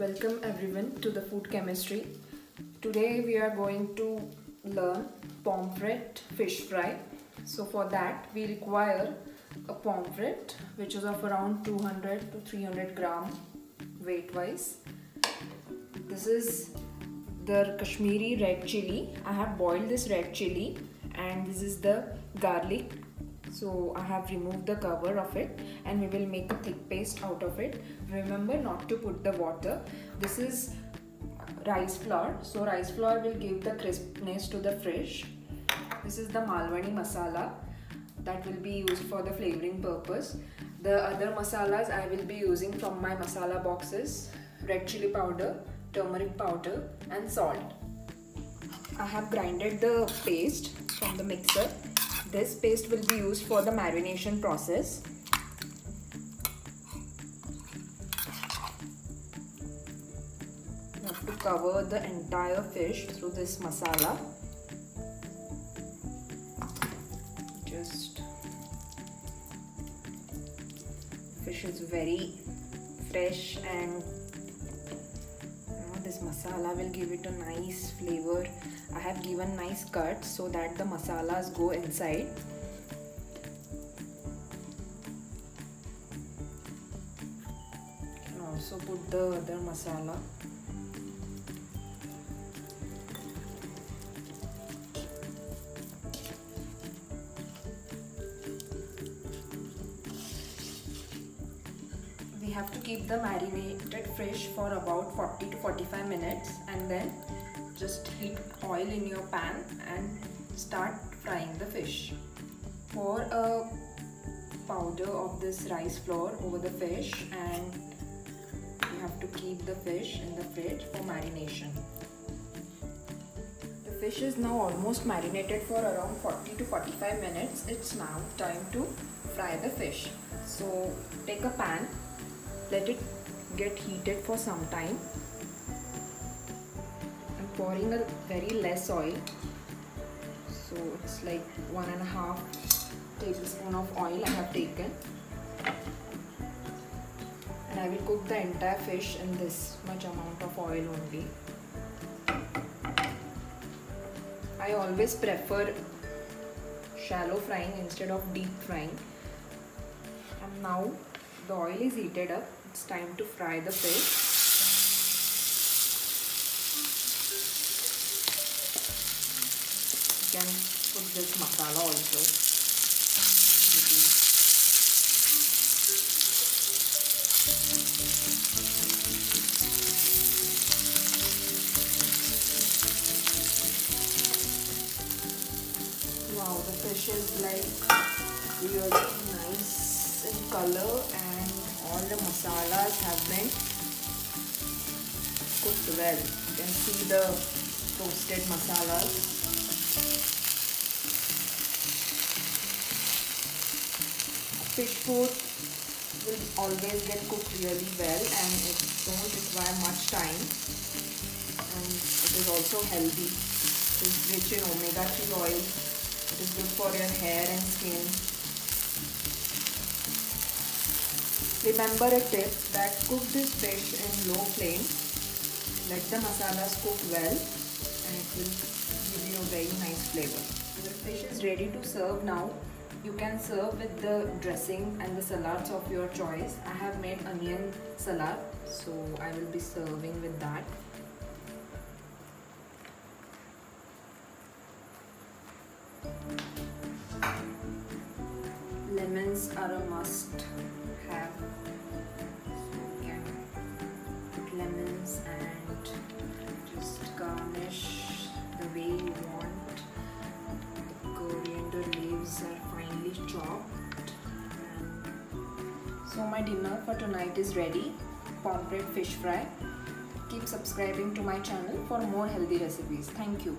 Welcome everyone to the food chemistry. Today we are going to learn pomfret fish fry. So for that we require a pomfret which is of around 200 to 300 gram weight wise. This is the Kashmiri red chili. I have boiled this red chili, and this is the garlic. So I have removed the cover of it and we will make a thick paste out of it. Remember not to put the water. This is rice flour. So rice flour will give the crispness to the fish. This is the Malwani masala that will be used for the flavoring purpose. The other masalas I will be using from my masala boxes: red chili powder, turmeric powder and salt. I have grinded the paste from the mixer. This paste will be used for the marination process. You have to cover the entire fish through this masala. Fish is very fresh, and this masala will give it a nice flavor. I have given nice cuts so that the masalas go inside. You can also put the other masala. We have to keep the marinated fish for about 40 to 45 minutes, and then just heat oil in your pan and start frying the fish. Pour a powder of this rice flour over the fish, and you have to keep the fish in the fridge for marination. The fish is now almost marinated for around 40 to 45 minutes. It's now time to fry the fish. So take a pan, let it get heated for some time. I'm pouring a very less oil, so it's like 1.5 tablespoon of oil I have taken, and I will cook the entire fish in this much amount of oil only. I always prefer shallow frying instead of deep frying. And now the oil is heated up. It's time to fry the fish. You can put this masala also. Wow, the fish is like really nice in color, and all the masalas have been cooked well. You can see the toasted masalas. Fish food will always get cooked really well, and it don't require much time, and it is also healthy. It is rich in omega-3 oil. It is good for your hair and skin. Remember a tip, that cook this fish in low flame. Let the masalas cook well, and it will give you a very nice flavor. The fish is ready to serve now. You can serve with the dressing and the salads of your choice. I have made onion salad, so I will be serving with that. Lemons are a must have. So you can put lemons and just garnish the way you want. The coriander leaves are finely chopped. So my dinner for tonight is ready. Pomfret fish fry. Keep subscribing to my channel for more healthy recipes. Thank you.